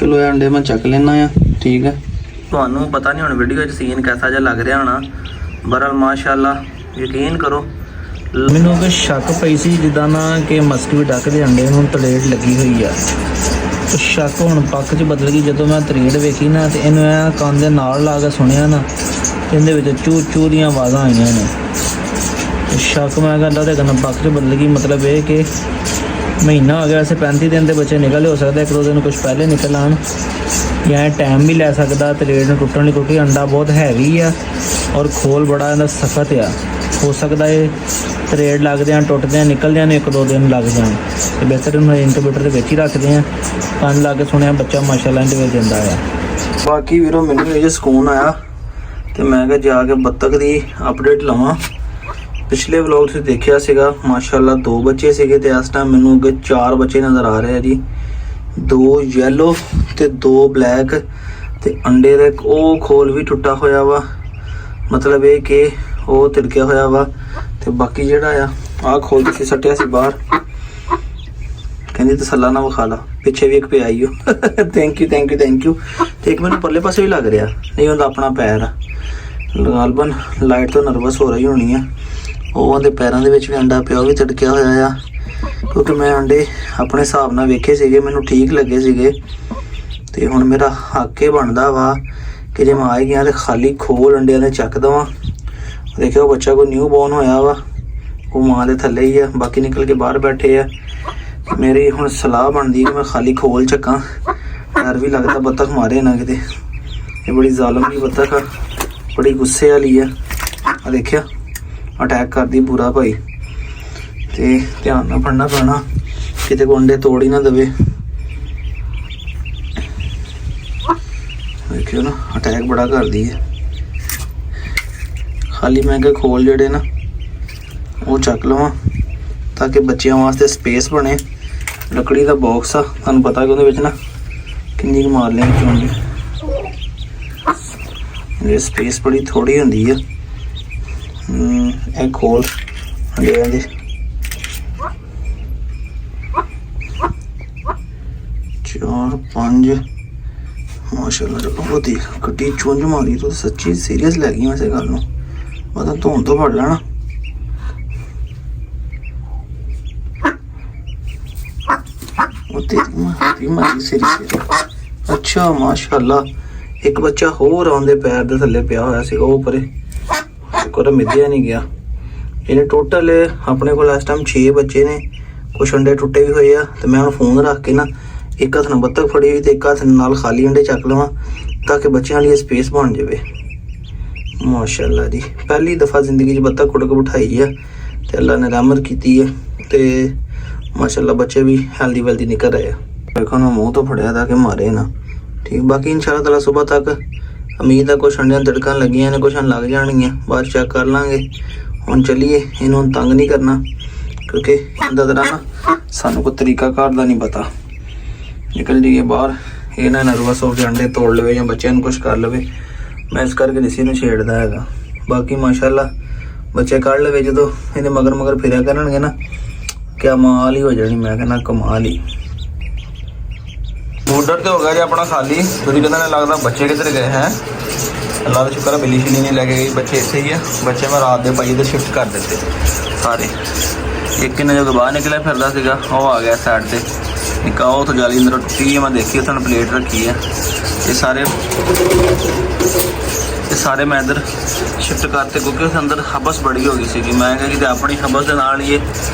चलो ये अंडे मैं चक लेना है, ठीक है। ਤੁਹਾਨੂੰ ਪਤਾ नहीं हुण वीडियो सीन कैसा जिहा लग रहा होना, बहरहाल माशाअल्लाह यकीन करो ਮੈਨੂੰ ਕਿ ਸ਼ੱਕ ਪਈ ਸੀ ਜਿੱਦਾਂ ਨਾ ਕਿ ਮਸਕੀ ਡੱਕ ਦੇ ਅੰਡੇ ਨੂੰ ਤਲੇੜ ਲੱਗੀ ਹੋਈ ਆ। ਤੇ ਸ਼ੱਕ ਹੁਣ ਪੱਕ 'ਚ ਬਦਲ ਗਈ ਜਦੋਂ ਮੈਂ ਤਲੇੜ ਵੇਖੀ ਨਾ ਤੇ ਇਹਨੂੰ ਐ ਕੰਨ ਦੇ ਨਾਲ ਲਾ ਕੇ ਸੁਣਿਆ ਨਾ, ਇਹਦੇ ਵਿੱਚ ਚੂ ਚੂ ਦੀਆਂ ਆਵਾਜ਼ਾਂ ਆਈਆਂ ਨੇ। ਤੇ ਸ਼ੱਕ ਮੈਂ ਕਹਿੰਦਾ ਤੇ ਕੰਨ ਪੱਕ 'ਚ ਬਦਲ ਗਈ, ਮਤਲਬ ਇਹ ਕਿ ਮਹੀਨਾ ਹੋ ਗਿਆ ਵੈਸੇ 35 ਦਿਨ ਦੇ ਬੱਚੇ ਨਿਕਲੇ, ਹੋ ਸਕਦਾ ਇੱਕ ਦੋ ਦਿਨ ਕੁਛ ਪਹਿਲੇ ਨਿਕਲ ਆਉਣ ਜਾਂ ਟਾਈਮ ਵੀ ਲੈ ਸਕਦਾ ਤਲੇੜ ਨੂੰ ਟੁੱਟਣ ਲਈ, ਕਿਉਂਕਿ ਅੰਡਾ ਬਹੁਤ ਹੈਵੀ ਆ ਔਰ ਖੋਲ ਬੜਾ ਇਹਦਾ ਸਖਤ ਆ। ਹੋ ਸਕਦਾ ਇਹ ਤਰੇੜ ਲੱਗਦੇ ਆ ਟੁੱਟਦੇ ਆ ਨਿਕਲਦਿਆਂ ਨੂੰ 1-2 ਦਿਨ ਲੱਗ ਜਾਣ। ਤੇ ਬਿਹਤਰ ਇਹਨੂੰ ਇਨਕੂਬੇਟਰ ਦੇ ਵਿੱਚ ਹੀ ਰੱਖਦੇ ਆ। ਕੰਨ ਲਾ ਕੇ ਸੁਣਿਆ ਬੱਚਾ ਮਾਸ਼ਾਅੱਲਾ ਇਹਦੇ ਵਿੱਚ ਦਿੰਦਾ ਆ। ਬਾਕੀ ਵੀਰੋ ਮੈਨੂੰ ਇਹ ਸਕੂਨ ਆਇਆ ਤੇ ਮੈਂ ਕਿਹਾ ਜਾ ਕੇ ਬੱਤਖ ਦੀ ਅਪਡੇਟ ਲਵਾਂ। ਪਿਛਲੇ ਵਲੌਗ 'ਚ ਦੇਖਿਆ ਸੀਗਾ ਮਾਸ਼ਾਅੱਲਾ 2 ਬੱਚੇ ਸੀਗੇ ਤੇ ਇਸ ਟਾਈਮ ਮੈਨੂੰ ਅੱਗੇ 4 ਬੱਚੇ ਨਜ਼ਰ ਆ ਰਹੇ ਆ ਜੀ। 2 ਯੈਲੋ ਤੇ 2 ਬਲੈਕ ਤੇ ਅੰਡੇ ਦਾ ਉਹ ਖੋਲ ਵੀ ਟੁੱਟਾ ਹੋਇਆ ਵਾ, ਮਤਲਬ ਇਹ ਕਿ ਉਹ ਤਿੜਕਿਆ ਹੋਇਆ ਵਾ। ਤੇ ਬਾਕੀ ਜਿਹੜਾ ਆ ਖੋਲ ਕੇ ਸੱਟਿਆ ਸੀ ਬਾਹਰ, ਕਹਿੰਦੀ ਤਸੱਲਾ ਨਾ ਵਿਖਾ ਲਾ, ਪਿੱਛੇ ਵੀ ਇੱਕ ਪਿਆ ਈ ਉਹ ਥੈਂਕ ਯੂ ਤੇ ਇੱਕ ਮੈਨੂੰ ਪਰਲੇ ਪਾਸੇ ਵੀ ਲੱਗ ਰਿਹਾ, ਨਹੀਂ ਹੁੰਦਾ ਆਪਣਾ ਪੈਰ ਆ। ਗਾਲਬਨ ਲਾਈਟ ਤੋਂ ਨਰਵਸ ਹੋ ਰਹੀ ਹੋਣੀ ਆ, ਉਹ ਉਹਦੇ ਪੈਰਾਂ ਦੇ ਵਿੱਚ ਵੀ ਅੰਡਾ ਪਿਆ, ਉਹ ਵੀ ਤਿੜਕਿਆ ਹੋਇਆ ਆ। ਕਿਉਂਕਿ ਮੈਂ ਅੰਡੇ ਆਪਣੇ ਹਿਸਾਬ ਨਾਲ ਵੇਖੇ ਸੀਗੇ, ਮੈਨੂੰ ਠੀਕ ਲੱਗੇ ਸੀਗੇ ਤੇ ਹੁਣ ਮੇਰਾ ਹੱਕ ਇਹ ਬਣਦਾ ਵਾ ਕਿ ਜੇ ਮੈਂ ਆ ਗਿਆ ਤੇ ਖਾਲੀ ਖੋਲ ਅੰਡਿਆਂ ਦੇ ਚੱਕ ਦੇਵਾਂ। ਦੇਖਿਓ ਬੱਚਾ ਕੋਈ ਨਿਊ ਬੋਰਨ ਹੋਇਆ ਵਾ, ਉਹ ਮਾਂ ਦੇ ਥੱਲੇ ਹੀ ਆ, ਬਾਕੀ ਨਿਕਲ ਕੇ ਬਾਹਰ ਬੈਠੇ ਆ। ਮੇਰੀ ਹੁਣ ਸਲਾਹ ਬਣਦੀ ਕਿ ਮੈਂ ਖਾਲੀ ਖੋਲ ਚੱਕਾਂ, ਡਰ ਵੀ ਲੱਗਦਾ ਬੱਤਖ ਮਾਰੇ ਨਾ ਕਿਤੇ। ਇਹ ਬੜੀ ਜ਼ਾਲਮ ਦੀ ਬੱਤਖ ਆ, ਬੜੀ ਗੁੱਸੇ ਵਾਲੀ ਆ। ਆ ਦੇਖਿਆ ਅਟੈਕ ਕਰਦੀ ਪੂਰਾ ਭਾਈ, ਤੇ ਧਿਆਨ ਨਾਲ ਫੜਨਾ ਪੈਣਾ ਕਿਤੇ ਕੋ ਅੰਡੇ ਤੋੜ ਹੀ ਨਾ ਦੇਵੇ। ਦੇਖਿਓ ਨਾ ਅਟੈਕ ਬੜਾ ਕਰਦੀ ਹੈ। ਖਾਲੀ ਮੈਂ ਕਿਹਾ ਖੋਲ ਜਿਹੜੇ ਨਾ ਉਹ ਚੱਕ ਲਵਾਂ ਤਾਂ ਕਿ ਬੱਚਿਆਂ ਵਾਸਤੇ ਸਪੇਸ ਬਣੇ। ਲੱਕੜੀ ਦਾ ਬਾਕਸ ਆ, ਤੁਹਾਨੂੰ ਪਤਾ ਕਿ ਉਹਦੇ ਵਿੱਚ ਨਾ ਕਿੰਨੀ ਕੁ ਮਾਰ ਲੈਣੀ ਚਾਹੁੰਦੀ, ਇਹ ਸਪੇਸ ਬੜੀ ਥੋੜੀ ਹੁੰਦੀ ਆ। ਇਹ ਖੋਲ ਅੰਡਿਆਂ ਦੇ 4-5 ਮਾਸ਼ਾਅੱਲਾ। ਉਹ ਦੇਖ ਕੱਟੀ ਚੁੰਝ ਮਾਰੀ, ਤੂੰ ਸੱਚੀ ਸੀਰੀਅਸ ਲੈ ਗਈ ਵੈਸੇ ਗੱਲ ਨੂੰ, ਮਤਲਬ ਧੋਣ ਤੋਂ ਫੜ ਲੈਣਾ। ਉਹ ਤੇਰੀ ਮਾਰੀ ਸੀਰੀਅਸ। ਅੱਛਾ ਮਾਸ਼ਾਅੱਲਾ ਇੱਕ ਬੱਚਾ ਹੋਰ ਆਉਂਦੇ ਪੈਰ ਦੇ ਥੱਲੇ ਪਿਆ ਹੋਇਆ ਸੀ, ਉਹ ਪਰੇ ਸ਼ੁਕਰ ਮਿੱਧਿਆ ਨਹੀਂ ਗਿਆ। ਇਹਨੇ ਟੋਟਲ ਆਪਣੇ ਕੋਲ ਇਸ ਟਾਈਮ 6 ਬੱਚੇ ਨੇ, ਕੁਛ ਅੰਡੇ ਟੁੱਟੇ ਵੀ ਹੋਏ ਆ। ਤੇ ਮੈਂ ਹੁਣ ਫੋਨ ਰੱਖ ਕੇ ਨਾ ਇੱਕ ਹੱਥ ਨਾਲ ਬੱਤਖ ਫੜੀ ਹੋਈ ਤੇ ਇੱਕ ਹੱਥ ਨਾਲ ਖਾਲੀ ਅੰਡੇ ਚੱਕ ਲਵਾਂ ਤਾਂ ਕਿ ਬੱਚਿਆਂ ਲਈ ਸਪੇਸ ਬਣ ਜਾਵੇ। ਮਾਸ਼ਾਅੱਲਾ ਜੀ ਪਹਿਲੀ ਦਫਾ ਜ਼ਿੰਦਗੀ 'ਚ ਬੱਤਖ ਕੁੜ ਕੇ ਬਿਠਾਈ ਆ ਤੇ ਅੱਲਾ ਨੇ ਰਹਿਮਤ ਕੀਤੀ ਹੈ ਤੇ ਮਾਸ਼ਾਅੱਲਾ ਬੱਚੇ ਵੀ ਹੈਲਦੀ ਵੈਲਦੀ ਨਿਕਲ ਰਹੇ ਆ। ਦੇਖੋ ਨਾ ਮੂੰਹ ਤੋਂ ਫੜਿਆ ਤਾਂ ਕਿ ਮਾਰੇ ਨਾ, ਠੀਕ। ਬਾਕੀ ਇਨਸ਼ਾਅੱਲਾ ਤਾਲਾ ਸੁਬਾਹ ਤੱਕ ਉਮੀਦ ਆ ਕੁਛ ਅੰਡਿਆਂ ਤੜਕਣ ਲੱਗੀਆਂ ਨੇ, ਕੁਛ ਲੱਗ ਜਾਣਗੀਆਂ, ਬਾਅਦ ਚੈੱਕ ਕਰ ਲਾਂਗੇ। ਹੁਣ ਚੱਲੀਏ, ਇਹਨੂੰ ਤੰਗ ਨਹੀਂ ਕਰਨਾ ਕਿਉਂਕਿ ਇਹਦਾ ਤਰ੍ਹਾਂ ਨਾ ਸਾਨੂੰ ਕੋਈ ਤਰੀਕਾ ਕਾਰ ਦਾ ਨਹੀਂ ਪਤਾ। ਨਿਕਲ ਜਾਈਏ ਬਾਹਰ, ਇਹ ਨਾ ਨਰਵਸ ਹੋ ਕੇ ਅੰਡੇ ਤੋੜ ਲਵੇ ਜਾਂ ਬੱਚਿਆਂ ਨੂੰ ਕੁਛ ਕਰ ਲਵੇ, ਮੈਂ ਇਸ ਕਰਕੇ ਕਿਸੇ ਨੂੰ ਛੇੜਦਾ ਹੈਗਾ। ਬਾਕੀ ਮਾਸ਼ਾਅੱਲਾ ਬੱਚੇ ਕੱਢ ਲਵੇ, ਜਦੋਂ ਇਹਦੇ ਮਗਰ ਫਿਰਿਆ ਕਰਨਗੇ ਨਾ ਕਿਆ ਮਾਲ ਹੀ ਹੋ ਜਾਣੀ, ਮੈਂ ਕਹਿੰਦਾ ਕਮਾਲ ਹੀ। ਬੋਰਡਰ ਤੇ ਹੋ ਗਿਆ ਜੀ ਆਪਣਾ ਖਾਲੀ। ਤੁਸੀਂ ਕਹਿੰਦਾ ਨੇ ਲੱਗਦਾ ਬੱਚੇ ਕਿੱਧਰ ਗਏ ਹੈ। ਅੱਲਾ ਦਾ ਸ਼ੁਕਰ ਹੈ ਬਿੱਲੀ ਸ਼ਿਲੀ ਨਹੀਂ ਲੈ ਕੇ ਗਈ, ਬੱਚੇ ਇੱਥੇ ਹੀ ਆ। ਬੱਚੇ ਮੈਂ ਰਾਤ ਦੇ ਭਾਈ ਦੇ ਸ਼ਿਫਟ ਕਰ ਦਿੱਤੇ ਸਾਰੇ। ਇੱਕ ਇਹਨਾਂ ਜਦੋਂ ਬਾਹਰ ਨਿਕਲਿਆ ਫਿਰਦਾ ਸੀਗਾ ਉਹ ਆ ਗਿਆ ਸਾਈਡ ਤੇ, ਨਿੱਕਾ ਉਹ ਤੋਂ ਜਾਲੀ ਅੰਦਰ ਟੁੱਟੀ ਮੈਂ ਦੇਖੀ, ਤੁਹਾਨੂੰ ਪਲੇਟ ਰੱਖੀ ਹੈ। ਇਹ ਸਾਰੇ ਮੈਂ ਇੱਧਰ ਸ਼ਿਫਟ ਕਰਤੇ ਕਿਉਂਕਿ ਉਸ ਅੰਦਰ ਹਬਸ ਬੜੀ ਹੋ ਗਈ ਸੀਗੀ। ਮੈਂ ਕਿਹਾ ਕਿ ਆਪਣੀ ਹਬਸ ਦੇ ਨਾਲ ਹੀ ਇਹ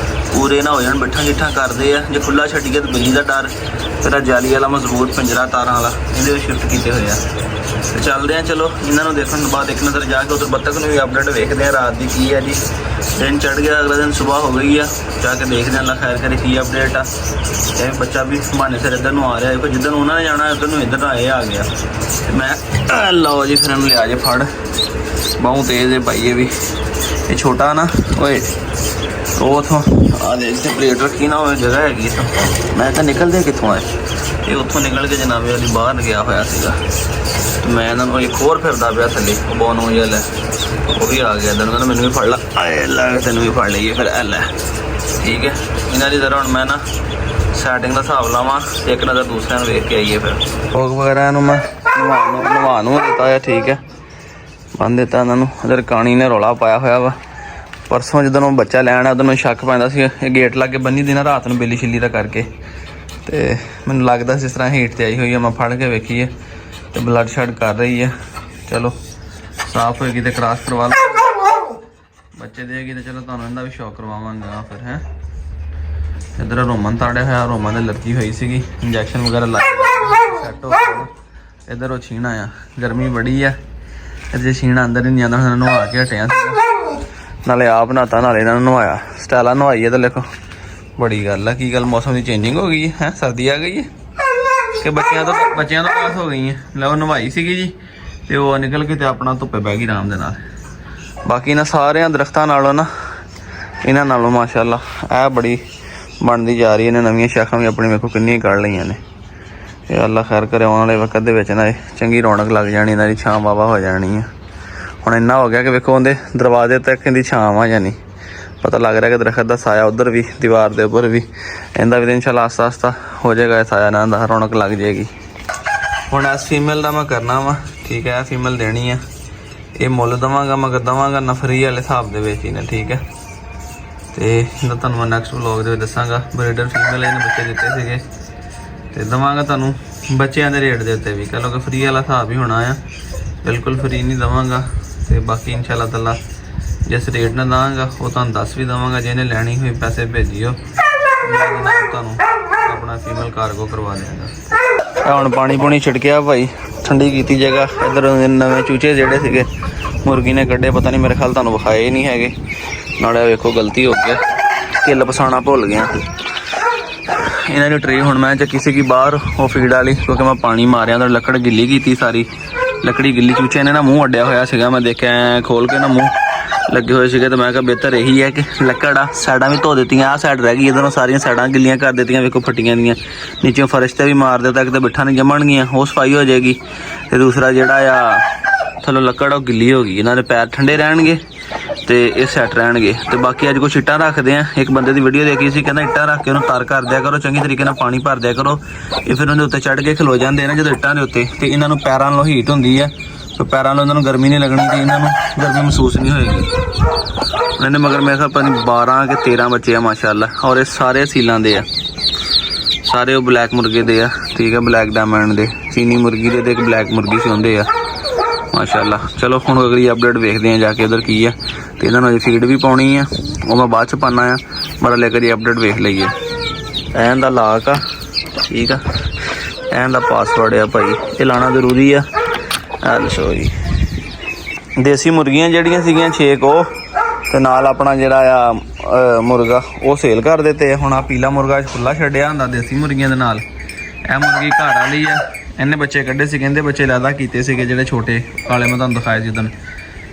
ਪੂਰੇ ਨਾ ਹੋ ਜਾਣ, ਬਿੱਠਾ ਜਿੱਠਾ ਕਰਦੇ ਆ। ਜੇ ਖੁੱਲ੍ਹਾ ਛੱਡੀਏ ਤਾਂ ਬਿੱਲੀ ਦਾ ਡਰ, ਫਿਰ ਜਾਲੀ ਵਾਲਾ ਮਜ਼ਬੂਤ ਪਿੰਜਰਾ ਤਾਰਾਂ ਵਾਲਾ ਇਹਦੇ ਵਿੱਚ ਸ਼ਿਫਟ ਕੀਤੇ ਹੋਏ ਆ। ਤੇ ਚੱਲਦੇ ਆ, ਚਲੋ ਇਹਨਾਂ ਨੂੰ ਦੇਖਣ ਤੋਂ ਬਾਅਦ ਇੱਕ ਨਜ਼ਰ ਜਾ ਕੇ ਉਧਰ ਬੱਤਖ ਨੂੰ ਵੀ ਅਪਡੇਟ ਵੇਖਦੇ ਆ ਰਾਤ ਦੀ ਕੀ ਹੈ ਜੀ। ਦਿਨ ਚੜ੍ਹ ਗਿਆ, ਅਗਲਾ ਦਿਨ ਸੁਬਾਹ ਹੋ ਗਈ ਆ, ਜਾ ਕੇ ਦੇਖਦੇ ਹਾਂ ਅੱਲਾ ਖੈਰ ਕਰੇ ਕੀ ਅਪਡੇਟ ਆ। ਇਹ ਬੱਚਾ ਵੀ ਬਹਾਨੇ ਸਿਰ ਇੱਧਰ ਨੂੰ ਆ ਰਿਹਾ, ਫਿਰ ਜਿੱਧਰ ਨੂੰ ਉਹਨਾਂ ਨੇ ਜਾਣਾ ਉੱਧਰ ਨੂੰ ਇੱਧਰ ਆਏ ਆ ਗਿਆ। ਤੇ ਮੈਂ ਲਓ ਜੀ ਫਿਰ ਇਹਨੂੰ ਲਿਆ ਜੇ ਫੜ, ਬਹੁਤ ਤੇਜ਼ ਹੈ ਭਾਈ ਇਹ ਵੀ। ਇਹ ਛੋਟਾ ਨਾ ਓਏ, ਉਹ ਉੱਥੋਂ ਆ ਦੇ ਇੱਥੇ ਪਲੇਟ ਰੱਖੀ ਨਾ, ਉਹ ਜਗ੍ਹਾ ਹੈਗੀ ਇੱਥੋਂ। ਮੈਂ ਤਾਂ ਨਿਕਲਦੇ ਕਿੱਥੋਂ ਆਏ, ਇਹ ਉੱਥੋਂ ਨਿਕਲ ਕੇ ਜਨਾਬੇ ਵਾਲੀ ਬਾਹਰ ਗਿਆ ਹੋਇਆ ਸੀਗਾ। ਮੈਂ ਇਹਨਾਂ ਨੂੰ ਇੱਕ ਹੋਰ ਫਿਰਦਾ ਪਿਆ ਥੱਲੇ, ਉਹ ਬਹੁਤ ਨੂੰ ਜਲ ਹੈ, ਉਹ ਵੀ ਆ ਗਿਆ ਇੱਧਰ ਨੂੰ, ਮੈਨੂੰ ਵੀ ਫੜ ਲਾ, ਆਏ ਲੈ ਤੈਨੂੰ ਵੀ ਫੜ ਲਈਏ ਫਿਰ। ਲੈ ਠੀਕ ਹੈ, ਇਹਨਾਂ ਦੀ ਤਰ੍ਹਾਂ ਹੁਣ ਮੈਂ ਨਾ ਸੈਟਿੰਗ ਦਾ ਹਿਸਾਬ ਲਾਵਾਂ ਤੇ ਇੱਕ ਨਜ਼ਰ ਦੂਸਰਿਆਂ ਨੂੰ ਵੇਖ ਕੇ ਆਈਏ। ਫਿਰ ਭੋਗ ਵਗੈਰਾ ਇਹਨੂੰ ਮੈਂ ਨਵਾ ਨੂੰ ਦਿੱਤਾ ਆ, ਠੀਕ ਹੈ, ਬੰਨ ਦਿੱਤਾ ਇਹਨਾਂ ਨੂੰ। ਇਧਰ ਕਾਣੀ ਨੇ ਰੌਲਾ ਪਾਇਆ ਹੋਇਆ ਵਾ। ਪਰਸੋਂ ਜਦੋਂ ਉਹ ਬੱਚਾ ਲੈਣ ਆ ਉਦੋਂ ਮੈਨੂੰ ਸ਼ੱਕ ਪੈਂਦਾ ਸੀ ਇਹ ਗੇਟ ਲਾ ਕੇ ਬੰਨੀ ਦੀ ਨਾ ਰਾਤ ਨੂੰ ਬਿੱਲੀ ਛਿੱਲੀ ਦਾ ਕਰਕੇ, ਤੇ ਮੈਨੂੰ ਲੱਗਦਾ ਸੀ ਇਸ ਤਰ੍ਹਾਂ ਹੀਟ ਤੇ ਆਈ ਹੋਈ ਆ। ਮੈਂ ਫੜ ਕੇ ਵੇਖੀ ਹੈ ਤੇ ਬਲੱਡ ਸ਼ੈਡ ਕਰ ਰਹੀ ਹੈ। ਚਲੋ ਸਾਫ਼ ਹੋਏਗੀ ਤੇ ਕ੍ਰਾਸ ਕਰਵਾ ਲਓ, ਬੱਚੇ ਦੇਗੀ ਤੇ ਚਲੋ ਤੁਹਾਨੂੰ ਇਹਦਾ ਵੀ ਸ਼ੌਕ ਕਰਵਾਵਾਂਗਾ ਫਿਰ ਹੈ। ਇੱਧਰ ਰੋਮਨ ਤਾੜਿਆ ਹੋਇਆ, ਰੋਮਨ ਦੇ ਲੱਗੀ ਹੋਈ ਸੀਗੀ, ਇੰਜੈਕਸ਼ਨ ਵਗੈਰਾ ਲੱਗ ਸੈੱਟ ਹੋ ਗਿਆ। ਇੱਧਰ ਉਹ ਛੀਣਾ ਆ, ਗਰਮੀ ਬੜੀ ਆ, ਇਹਦੇ ਛੀਣਾ ਅੰਦਰ ਹੀ ਨਹੀਂ ਆਉਂਦਾ। ਹੁਣ ਨਹਾ ਕੇ ਹਟਿਆ ਸੀਗਾ, ਨਾਲੇ ਆਪ ਨਹਾਤਾ ਨਾਲੇ ਇਹਨਾਂ ਨੂੰ ਨਵਾਇਆ। ਸਟਾਈਲਾਂ ਨਵਾਈ ਹੈ ਤਾਂ ਲਿਖੋ ਬੜੀ ਗੱਲ ਆ। ਕੀ ਗੱਲ ਮੌਸਮ ਦੀ ਚੇਂਜਿੰਗ ਹੋ ਗਈ ਹੈ, ਸਰਦੀ ਆ ਗਈ ਹੈ ਕਿ ਬੱਚਿਆਂ ਤੋਂ ਪਾਸ ਹੋ ਗਈ ਹੈ। ਲਓ ਨਵਾਈ ਸੀਗੀ ਜੀ ਤੇ ਉਹ ਨਿਕਲ ਕੇ ਤੇ ਆਪਣਾ ਧੁੱਪੇ ਬਹਿ ਗਈ ਆਰਾਮ ਦੇ ਨਾਲ। ਬਾਕੀ ਇਹਨਾਂ ਸਾਰਿਆਂ ਦਰਖਤਾਂ ਨਾਲੋਂ ਨਾ ਇਹਨਾਂ ਨਾਲੋਂ ਮਾਸ਼ਾਅੱਲਾ ਇਹ ਬੜੀ ਬਣਦੀ ਜਾ ਰਹੀ। ਇਹਨੇ ਨਵੀਆਂ ਸ਼ਾਖਾਂ ਵੀ ਆਪਣੀ ਵੇਖੋ ਕਿੰਨੀਆਂ ਕੱਢ ਲਈਆਂ ਨੇ। ਇਹ ਅੱਲਾ ਖੈਰ ਕਰੇ, ਆਉਣ ਵਾਲੇ ਵਕਤ ਦੇ ਵਿੱਚ ਨਾ ਇਹ ਚੰਗੀ ਰੌਣਕ ਲੱਗ ਜਾਣੀ, ਇਹਨਾਂ ਦੀ ਛਾਂ ਵਾਵਾ ਹੋ ਜਾਣੀ ਆ। ਹੁਣ ਇੰਨਾ ਹੋ ਗਿਆ ਕਿ ਵੇਖੋ ਉਹਦੇ ਦਰਵਾਜ਼ੇ ਤੱਕ ਇਹਦੀ ਛਾਂ ਆ ਜਾਣੀ। ਪਤਾ ਲੱਗ ਰਿਹਾ ਕਿ ਦਰਖਤ ਦਾ ਸਾਇਆ ਉੱਧਰ ਵੀ, ਦੀਵਾਰ ਦੇ ਉੱਪਰ ਵੀ, ਇਹਦਾ ਵੀ ਇਨਸ਼ਾਅੱਲਾ ਆਸਤਾ ਆਸਤਾ ਹੋ ਜਾਏਗਾ ਸਾਇਆ, ਇਹਨਾਂ ਦਾ ਰੌਣਕ ਲੱਗ ਜਾਏਗੀ। ਹੁਣ ਇਸ ਫੀਮੇਲ ਦਾ ਮੈਂ ਕਰਨਾ ਵਾ, ਠੀਕ ਹੈ, ਫੀਮੇਲ ਦੇਣੀ ਆ। ਇਹ ਮੁੱਲ ਦੇਵਾਂਗਾ, ਮਗਰ ਦੇਵਾਂਗਾ ਨਫਰੀ ਵਾਲੇ ਹਿਸਾਬ ਦੇ ਵਿੱਚ ਹੀ ਨੇ, ਠੀਕ ਹੈ। ਤੇ ਇਹਦਾ ਤੁਹਾਨੂੰ ਮੈਂ ਨੈਕਸਟ ਵਲੋਗ ਦੇ ਵਿੱਚ ਦੱਸਾਂਗਾ। ਬਰੀਡਰ ਫੀਮੇਲ ਇਹਨੇ ਬੱਚੇ ਦਿੱਤੇ ਸੀਗੇ ਤੇ ਦੇਵਾਂਗਾ ਤੁਹਾਨੂੰ ਬੱਚਿਆਂ ਦੇ ਰੇਟ ਦੇ ਉੱਤੇ ਵੀ। ਕਹ ਲਓ ਕਿ ਫਰੀ ਵਾਲਾ ਹਿਸਾਬ ਹੀ ਹੋਣਾ ਆ, ਬਿਲਕੁਲ ਫਰੀ ਨਹੀਂ ਦੇਵਾਂਗਾ। ਤੇ ਬਾਕੀ ਇਨਸ਼ਾਅੱਲਾ ਤਾਲਾ ਜਿਸ ਰੇਟ ਨਾਲ ਦਾਂਗਾ ਉਹ ਤੁਹਾਨੂੰ ਦੱਸ ਵੀ ਦੇਵਾਂਗਾ। ਜਿਹਨੇ ਲੈਣੀ ਹੋਈ ਪੈਸੇ ਭੇਜਿਓ, ਤੁਹਾਨੂੰ ਆਪਣਾ ਫੀਮੇਲ ਕਾਰਗੋ ਕਰਵਾ ਦਿਆਂਗਾ। ਹੁਣ ਪਾਣੀ ਪੂਣੀ ਛਿੜਕਿਆ ਭਾਈ, ਠੰਡੀ ਕੀਤੀ ਜਗ੍ਹਾ। ਇੱਧਰ ਨਵੇਂ ਚੂਚੇ ਜਿਹੜੇ ਸੀਗੇ ਮੁਰਗੀ ਨੇ ਕੱਢੇ, ਪਤਾ ਨਹੀਂ ਮੇਰੇ ਖਿਆਲ ਤੁਹਾਨੂੰ ਵਿਖਾਏ ਹੀ ਨਹੀਂ ਹੈਗੇ। ਨਾਲੇ ਵੇਖੋ ਗਲਤੀ ਹੋ ਗਈ, ਕਿੱਲ ਪਸਾਣਾ ਭੁੱਲ ਗਿਆ। ਇਹਨਾਂ ਦੀ ਟਰੇ ਹੁਣ ਮੈਂ ਚੱਕੀ ਸੀਗੀ ਬਾਹਰ, ਉਹ ਫੀਡ ਵਾਲੀ, ਕਿਉਂਕਿ ਮੈਂ ਪਾਣੀ ਮਾਰਿਆ ਤਾਂ ਲੱਕੜ ਗਿੱਲੀ ਕੀਤੀ ਸਾਰੀ। ਲੱਕੜੀ ਗਿੱਲੀ, ਚੂਚੇ ਨੇ ਨਾ ਮੂੰਹ ਅੱਡਿਆ ਹੋਇਆ ਸੀਗਾ, ਮੈਂ ਦੇਖਿਆ ਖੋਲ ਕੇ ਨਾ ਮੂੰਹ ਲੱਗੇ ਹੋਏ ਸੀਗੇ। ਤੇ ਮੈਂ ਕਿਹਾ ਬਿਹਤਰ ਇਹੀ ਹੈ ਕਿ ਲੱਕੜ ਆ, ਸਾਈਡਾਂ ਵੀ ਧੋ ਦਿੱਤੀਆਂ। ਆਹ ਸਾਈਡ ਰਹਿ ਗਈ, ਇੱਧਰੋਂ ਸਾਰੀਆਂ ਸਾਈਡਾਂ ਗਿੱਲੀਆਂ ਕਰ ਦਿੱਤੀਆਂ, ਵੇਖੋ ਫੱਟੀਆਂ ਦੀਆਂ। ਨੀਚੋਂ ਫਰਸ਼ ਤੇ ਵੀ ਮਾਰ ਦਿੱਤਾ ਕਿਤੇ ਬਿੱਠਾ ਨਹੀਂ ਜੰਮਣਗੀਆਂ, ਉਹ ਸਫਾਈ ਹੋ ਜਾਏਗੀ। ਤੇ ਦੂਸਰਾ ਜਿਹੜਾ ਆ ਥੱਲੋਂ ਲੱਕੜ ਉਹ ਗਿੱਲੀ ਹੋ ਗਈ, ਇਹਨਾਂ ਦੇ ਪੈਰ ਠੰਡੇ ਰਹਿਣਗੇ ਤੇ ਇਹ ਸੈੱਟ ਰਹਿਣਗੇ। ਤੇ ਬਾਕੀ ਅੱਜ ਕੁਛ ਇੱਟਾਂ ਰੱਖਦੇ ਆ। ਇੱਕ ਬੰਦੇ ਦੀ ਵੀਡੀਓ ਦੇਖੀ ਸੀ, ਕਹਿੰਦਾ ਇੱਟਾਂ ਰੱਖ ਕੇ ਉਹਨੂੰ ਤਰ ਕਰ ਦਿਆ ਕਰੋ, ਚੰਗੀ ਤਰੀਕੇ ਨਾਲ ਪਾਣੀ ਭਰ ਦਿਆ ਕਰੋ। ਇਹ ਫਿਰ ਉਹਦੇ ਉੱਤੇ ਚੜ੍ਹ ਕੇ ਖਲੋ ਜਾਂਦੇ ਨੇ ਜਦੋਂ ਇੱਟਾਂ ਦੇ ਉੱਤੇ, ਤੇ ਇਹਨਾਂ ਨੂੰ ਪੈਰਾਂ ਨਾਲੋਂ ਹੀਟ ਹੁੰਦੀ ਆ, ਤੇ ਪੈਰਾਂ ਨਾਲ ਉਹਨਾਂ ਨੂੰ ਗਰਮੀ ਨਹੀਂ ਲੱਗਣੀ ਤੇ ਇਹਨਾਂ ਨੂੰ ਗਰਮੀ ਮਹਿਸੂਸ ਨਹੀਂ ਹੋਏਗੀ। ਇਹਨੇ ਮਗਰ ਮੇਰੇ ਖਿਆਲ ਪਤਾ ਨਹੀਂ 12 ਕਿ 13 ਬੱਚੇ ਆ ਮਾਸ਼ਾਅੱਲਾ, ਔਰ ਇਹ ਸਾਰੇ ਸੀਲਾਂ ਦੇ ਆ, ਸਾਰੇ ਉਹ ਬਲੈਕ ਮੁਰਗੇ ਦੇ ਆ, ਠੀਕ ਹੈ, ਬਲੈਕ ਡਾਇਮੰਡ ਦੇ। ਚੀਨੀ ਮੁਰਗੀ ਦੇ ਤੇ ਇੱਕ ਬਲੈਕ ਮੁਰਗੀ ਸੀ ਹੁੰਦੇ ਆ ਮਾਸ਼ਾਅੱਲਾ। ਚਲੋ ਹੁਣ ਅਗਲੀ ਅਪਡੇਟ ਵੇਖਦੇ ਆ ਜਾ ਕੇ ਉਧਰ ਕੀ ਆ। ਤੇ ਇਹਨਾਂ ਨੂੰ ਫੀਡ ਵੀ ਪਾਉਣੀ ਆ, ਉਹ ਮੈਂ ਬਾਅਦ ਚ ਪਾਉਣਾ ਆ, ਬੜਾ ਲੈ ਕੇ ਅਪਡੇਟ ਵੇਖ ਲਈਏ। ਐਨ ਦਾ ਲਾਕ ਆ, ਠੀਕ ਆ, ਐਨ ਦਾ ਪਾਸਵਰਡ ਆ ਭਾਈ, ਇਹ ਲਾਣਾ ਜ਼ਰੂਰੀ ਆ। ਦੱਸੋ ਜੀ, ਦੇਸੀ ਮੁਰਗੀਆਂ ਜਿਹੜੀਆਂ ਸੀਗੀਆਂ 6 ਕੁ, ਤੇ ਨਾਲ ਆਪਣਾ ਜਿਹੜਾ ਆ ਮੁਰਗਾ ਉਹ ਸੇਲ ਕਰ ਦਿੱਤੇ। ਹੁਣ ਆ ਪੀਲਾ ਮੁਰਗਾ ਖੁੱਲਾ ਛੱਡਿਆ ਹੁੰਦਾ ਦੇਸੀ ਮੁਰਗੀਆਂ ਦੇ ਨਾਲ। ਇਹ ਮੁਰਗੀ ਘਰ ਵਾਲੀ ਆ, ਇਹਨੇ ਬੱਚੇ ਕੱਢੇ ਸੀ, ਕਹਿੰਦੇ ਬੱਚੇ ਲੈਦਾ ਕੀਤੇ ਸੀਗੇ ਜਿਹੜੇ ਛੋਟੇ ਕਾਲੇ ਮੈਂ ਤੁਹਾਨੂੰ ਦਿਖਾਏ ਜਿੱਦਣ।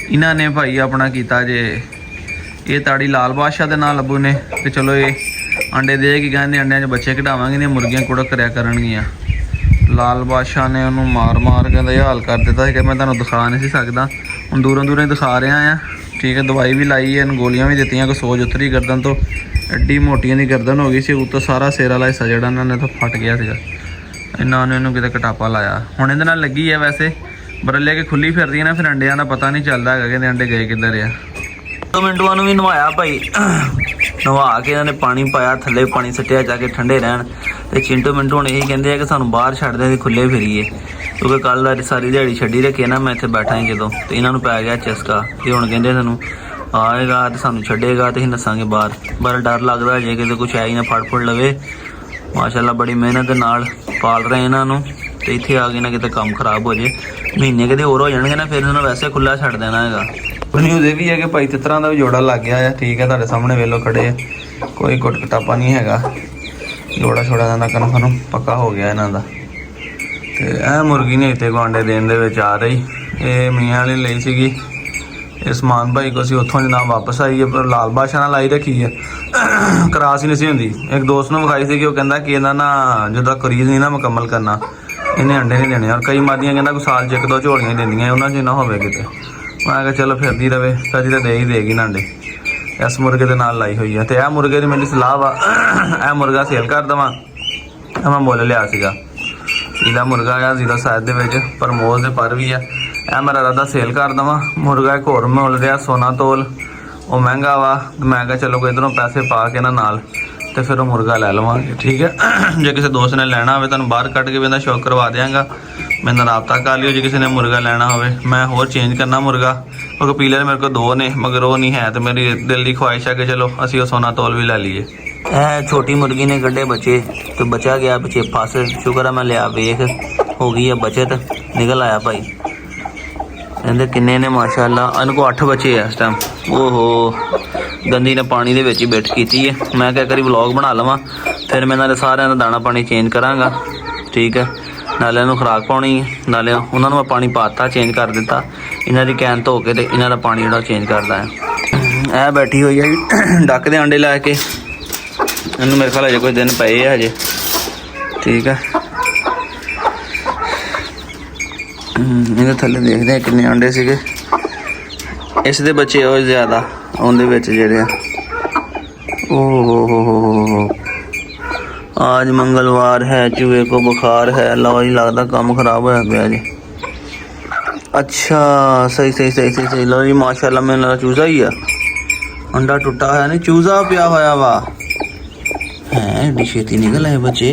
ਇਹਨਾਂ ਨੇ ਭਾਈ ਆਪਣਾ ਕੀਤਾ ਜੇ ਇਹ ਤਾੜੀ ਲਾਲ ਬਾਦਸ਼ਾਹ ਦੇ ਨਾਲ ਲੱਭੂ ਨੇ, ਤੇ ਚਲੋ ਇਹ ਅੰਡੇ ਦੇਗੀ, ਕਹਿੰਦੇ ਅੰਡਿਆਂ 'ਚ ਬੱਚੇ ਕਢਾਵਾਂਗੇ ਨੇ, ਮੁਰਗੀਆਂ ਕੁੜਕ ਕਰਿਆ ਕਰਨਗੀਆਂ। ਲਾਲ ਬਾਦਸ਼ਾਹ ਨੇ ਉਹਨੂੰ ਮਾਰ ਮਾਰ ਕੇ ਇਹ ਹਾਲ ਕਰ ਦਿੱਤਾ ਕਿ ਮੈਂ ਤੁਹਾਨੂੰ ਦਿਖਾ ਨਹੀਂ ਸੀ ਸਕਦਾ। ਹੁਣ ਦੂਰੋਂ ਦੂਰੋਂ ਹੀ ਦਿਖਾ ਰਿਹਾ ਆ, ਠੀਕ ਹੈ। ਦਵਾਈ ਵੀ ਲਾਈ ਹੈ, ਇਹਨੂੰ ਗੋਲੀਆਂ ਵੀ ਦਿੱਤੀਆਂ, ਕੋਈ ਸੋਜ ਉਤਰੀ ਗਰਦਨ ਤੋਂ, ਐਡੀ ਮੋਟੀਆਂ ਦੀ ਗਰਦਨ ਹੋ ਗਈ ਸੀ। ਉੱਤੋਂ ਸਾਰਾ ਸਿਰ ਵਾਲਾ ਹਿੱਸਾ ਜਿਹੜਾ ਇਹਨਾਂ ਨੇ ਤਾਂ ਫਟ ਗਿਆ ਸੀਗਾ, ਇਹਨਾਂ ਨੇ ਇਹਨੂੰ ਕਿਤੇ ਕਟਾਪਾ ਲਾਇਆ। ਹੁਣ ਇਹਦੇ ਨਾਲ ਲੱਗੀ ਹੈ ਵੈਸੇ, ਬਰਲੇ ਕੇ ਖੁੱਲੀ ਫਿਰਦੀ ਹੈ ਨਾ, ਫਿਰ ਅੰਡਿਆਂ ਦਾ ਪਤਾ ਨਹੀਂ ਚੱਲਦਾ ਹੈਗਾ ਕਿ ਅੰਡੇ ਗਏ ਕਿੱਧਰ ਆ। 2 ਮਿੰਟਾਂ ਨੂੰ ਵੀ ਨਵਾਇਆ ਭਾਈ, ਨਵਾ ਕੇ ਇਹਨਾਂ ਨੇ ਪਾਣੀ ਪਾਇਆ, ਥੱਲੇ ਪਾਣੀ ਸੁੱਟਿਆ ਜਾ ਕੇ ਠੰਡੇ ਰਹਿਣ। ਤੇ ਚਿੰਟੂ ਮਿੰਟੂ ਹੁਣ ਇਹੀ ਕਹਿੰਦੇ ਆ ਕਿ ਸਾਨੂੰ ਬਾਹਰ ਛੱਡ ਦੇ, ਅਸੀਂ ਖੁੱਲੇ ਫਿਰੀਏ, ਕਿਉਂਕਿ ਕੱਲ੍ਹ ਸਾਰੀ ਦਿਹਾੜੀ ਛੱਡੀ ਰੱਖੀ ਨਾ ਮੈਂ ਇੱਥੇ ਬੈਠਾ ਸੀ ਜਦੋਂ, ਤੇ ਇਹਨਾਂ ਨੂੰ ਪੈ ਗਿਆ ਚਸਕਾ। ਤੇ ਹੁਣ ਕਹਿੰਦੇ ਸਾਨੂੰ ਆਏਗਾ ਤੇ ਸਾਨੂੰ ਛੱਡੇਗਾ ਤੇ ਅਸੀਂ ਨੱਸਾਂਗੇ ਬਾਹਰ। ਬੜਾ ਡਰ ਲੱਗਦਾ ਜੇ ਕਿਤੇ ਕੁਛ ਆਈ ਨਾ ਫੜ ਲਵੇ। ਮਾਸ਼ਾਅੱਲਾ ਬੜੀ ਮਿਹਨਤ ਦੇ ਨਾਲ ਪਾਲ ਰਹੇ ਇਹਨਾਂ ਨੂੰ, ਤੇ ਇੱਥੇ ਆ ਕੇ ਨਾ ਕਿਤੇ ਕੰਮ ਖਰਾਬ ਹੋ ਜੇ। ਮਹੀਨੇ ਕਿਤੇ ਹੋਰ ਹੋ ਜਾਣਗੇ ਨਾ, ਫਿਰ ਇਹਨਾਂ ਵੈਸੇ ਖੁੱਲਾ ਛੱਡ ਦੇਣਾ ਹੈਗਾ। ਨਿਊਜ਼ ਇਹ ਵੀ ਹੈ ਕਿ ਭਾਈ ਤਿੱਤਰਾਂ ਦਾ ਵੀ ਜੋੜਾ ਲੱਗ ਗਿਆ ਆ, ਠੀਕ ਹੈ, ਤੁਹਾਡੇ ਸਾਹਮਣੇ ਵੇਲੋ ਖੜੇ, ਕੋਈ ਕੁੱਟ ਕਟਾਪਾ ਨਹੀਂ ਹੈਗਾ। ਜੋੜਾ ਛੋੜਾ ਦਾ ਕਨਫਰਮ ਪੱਕਾ ਹੋ ਗਿਆ ਇਹਨਾਂ ਦਾ। ਤੇ ਇਹ ਮੁਰਗੀ ਨੇ ਇੱਥੇ ਆਂਡੇ ਦੇਣ ਦੇ ਵਿੱਚ ਆ ਰਹੀ, ਇਹ ਮੀਆਂ ਵਾਲੀ ਲਈ ਸੀਗੀ। ਇਹ ਸਮਾਨ ਭਾਈ ਕੋ ਸੀ ਉੱਥੋਂ ਜਨਾਬ ਵਾਪਸ ਆਈ ਹੈ, ਪਰ ਲਾਲ ਬਾਦਸ਼ਾਹ ਨਾਲ ਲਾਈ ਰੱਖੀ ਹੈ, ਕਰਾਸ ਹੀ ਨਹੀਂ ਸੀ ਹੁੰਦੀ। ਇੱਕ ਦੋਸਤ ਨੂੰ ਵਿਖਾਈ ਸੀ ਕਿ ਉਹ ਕਹਿੰਦਾ ਕਿ ਇਹਦਾ ਨਾ ਜਦੋਂ ਕਰੀਜ਼ ਨਹੀਂ ਨਾ ਮੁਕੰਮਲ ਕਰਨਾ, ਇਹਨੇ ਅੰਡੇ ਨਹੀਂ ਦੇਣੇ। ਔਰ ਕਈ ਮਾਦੀਆਂ ਕਹਿੰਦਾ ਕੋਈ ਸਾਲ 'ਚ 1-2 ਝੋਲੀਆਂ ਦਿੰਦੀਆਂ, ਉਹਨਾਂ 'ਚ ਨਾ ਹੋਵੇ ਕਿਤੇ। ਮੈਂ ਕਿਹਾ ਚਲੋ ਫਿਰਦੀ ਰਵੇ, ਕਦੀ ਤਾਂ ਦੇ ਹੀ ਦੇਗੀ ਨਾ ਅੰਡੇ। ਇਸ ਮੁਰਗੇ ਦੇ ਨਾਲ ਲਾਈ ਹੋਈ ਆ। ਤੇ ਇਹ ਮੁਰਗੇ ਦੀ ਮੇਰੀ ਸਲਾਹ ਵਾ, ਇਹ ਮੁਰਗਾ ਸੇਲ ਕਰ ਦੇਵਾਂ ਮੈਂ ਮੁੱਲ ਲਿਆ ਸੀਗਾ। ਇਹਦਾ ਮੁਰਗਾ ਆ ਜ਼ੀਰੋ ਸਾਈਜ਼ ਦੇ ਵਿੱਚ ਪਰ ਮੋਲ ਦੇ ਪਰ ਵੀ ਆ। ਇਹ ਮੇਰਾ ਇਰਾਦਾ ਸੇਲ ਕਰ ਦੇਵਾਂ। ਮੁਰਗਾ ਇੱਕ ਹੋਰ ਮੁੱਲ ਰਿਹਾ ਸੋਨਾ ਤੋਲ, ਉਹ ਮਹਿੰਗਾ ਵਾ। ਮੈਂ ਕਿਹਾ ਚਲੋ ਕੋਈ ਇੱਧਰੋਂ ਪੈਸੇ ਪਾ ਕੇ ਨਾ ਨਾਲ ਤੇ ਫਿਰ ਉਹ ਮੁਰਗਾ ਲੈ ਲਵਾਂਗੇ, ਠੀਕ ਹੈ। ਜੇ ਕਿਸੇ ਦੋਸਤ ਨੇ ਲੈਣਾ ਹੋਵੇ ਤੁਹਾਨੂੰ ਬਾਹਰ ਕੱਢ ਕੇ ਵੀ ਇਹਦਾ ਸ਼ੌਕ ਕਰਵਾ ਦਿਆਂਗਾ। ਮੇਰੇ ਨਾਲ ਰਾਬਤਾ ਕਰ ਲਿਓ ਜੇ ਕਿਸੇ ਨੇ ਮੁਰਗਾ ਲੈਣਾ ਹੋਵੇ। ਮੈਂ ਹੋਰ ਚੇਂਜ ਕਰਨਾ ਮੁਰਗਾ, ਕਿਉਂਕਿ ਪੀਲਰ ਮੇਰੇ ਕੋਲ 2 ਨੇ ਮਗਰ ਉਹ ਨਹੀਂ ਹੈ, ਤੇ ਮੇਰੀ ਦਿਲ ਦੀ ਖੁਆਇਸ਼ ਹੈ ਕਿ ਚਲੋ ਅਸੀਂ ਉਹ ਸੋਨਾ ਤੋਲ ਵੀ ਲੈ ਲਈਏ। ਇਹ ਛੋਟੀ ਮੁਰਗੀ ਨੇ ਕੱਢੇ ਬੱਚੇ ਤੇ ਬਚਾ ਗਿਆ ਪਿੱਛੇ ਫਸ। ਸ਼ੁਕਰ ਆ ਮੈਂ ਲਿਆ, ਵੇਖ ਹੋ ਗਈ ਆ ਬਚਤ, ਨਿਕਲ ਆਇਆ ਭਾਈ। ਇਹਦੇ ਕਿੰਨੇ ਨੇ ਮਾਸ਼ਾਅੱਲਾ, ਇਹਨਾਂ ਕੋਲ 8 ਬੱਚੇ ਆ ਇਸ ਟਾਈਮ। ਓਹੋ ਗੰਦੀ ਨੇ ਪਾਣੀ ਦੇ ਵਿੱਚ ਹੀ ਬਿੱਟ ਕੀਤੀ ਹੈ। ਮੈਂ ਕਿਹਾ ਕਰੀ ਵਲੌਗ ਬਣਾ ਲਵਾਂ, ਫਿਰ ਮੈਂ ਨਾਲੇ ਸਾਰਿਆਂ ਦਾ ਦਾਣਾ ਪਾਣੀ ਚੇਂਜ ਕਰਾਂਗਾ, ਠੀਕ ਹੈ। ਨਾਲੇ ਇਹਨੂੰ ਖੁਰਾਕ ਪਾਉਣੀ, ਨਾਲੇ ਉਹਨਾਂ ਨੂੰ ਮੈਂ ਪਾਣੀ ਪਾਤਾ, ਚੇਂਜ ਕਰ ਦਿੱਤਾ। ਇਹਨਾਂ ਦੀ ਕੈਨ ਧੋ ਕੇ ਤੇ ਇਹਨਾਂ ਦਾ ਪਾਣੀ ਜਿਹੜਾ ਚੇਂਜ ਕਰਦਾ ਹੈ। ਇਹ ਬੈਠੀ ਹੋਈ ਹੈ ਜੀ ਡੱਕ ਦੇ ਆਂਡੇ ਲੈ ਕੇ। ਇਹਨੂੰ ਮੇਰੇ ਖਿਆਲ ਹਜੇ ਕੁਝ ਦਿਨ ਪਏ ਆ ਹਜੇ, ਠੀਕ ਹੈ। ਇਹਦੇ ਥੱਲੇ ਦੇਖਦੇ ਆ ਕਿੰਨੇ ਆਂਡੇ ਸੀਗੇ। ਇਸ ਦੇ ਬੱਚੇ ਉਹ ਜ਼ਿਆਦਾ ਉਹਦੇ ਵਿੱਚ ਜਿਹੜੇ ਆ। ਓਹ आज मंगलवार है, चूहे को बुखार है। लो जी लगता काम खराब होया पिया जी। अच्छा सही सही सही सही सही। लो जी माशाल्लाह मेरे नाल चूजा ही है, अंडा टुटा है नहीं चूजा पिया होया वा है। एडी छेती निकल आए बच्चे।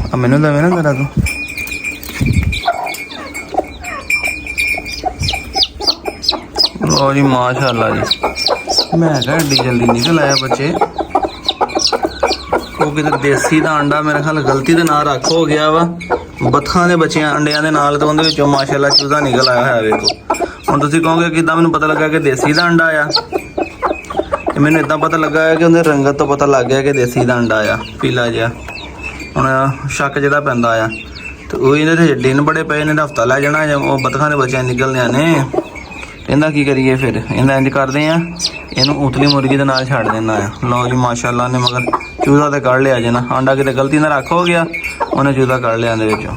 अब मैनू दवे ना करा तू। लो जी माशाल्लाह जी, मैं कहा एडी जल्दी निकल आया बच्चे। वो किधर देसी दा अंडा मेरे ख्याल गलती दे नाल रख हो गया वा बत्थां दे बच्चियां अंडियां दे नाल, ते उहदे विचों माशाल्लाह चूजा निकल आया है। वेखो हुण तुसीं कहोगे किदां मैनूं पता लगा कि देसी दा अंडा आ। ते मैनूं इदां पता लगा है कि उहदे रंगत तो पता लग गया कि देसी दा अंडा आ, पीला जिहा। हुण शक जिहड़ा पैंदा आ ते ओह इहदे ते दिन बड़े पए ने, हफ्ता लै जाना। ओह बत्थां दे बच्चियां निकलनियां ने। ਇਹਦਾ ਕੀ ਕਰੀਏ ਫਿਰ? ਇਹਦਾ ਇੰਜ ਕਰਦੇ ਆ, ਇਹਨੂੰ ਉਤਲੀ ਮੁਰਗੀ ਦੇ ਨਾਲ ਛੱਡ ਦੇਣਾ ਆ। ਲਓ ਜੀ ਮਾਸ਼ਾਅੱਲਾ ਨੇ ਮਗਰ ਚੂਜ਼ਾ ਤੇ ਕੱਢ ਲਿਆ ਜੇ ਨਾ। ਆਂਡਾ ਕਿਤੇ ਗਲਤੀ ਨਾਲ ਰੱਖ ਹੋ ਗਿਆ, ਉਹਨੇ ਚੂਜ਼ਾ ਕੱਢ ਲਿਆ ਇਹਦੇ ਵਿੱਚੋਂ।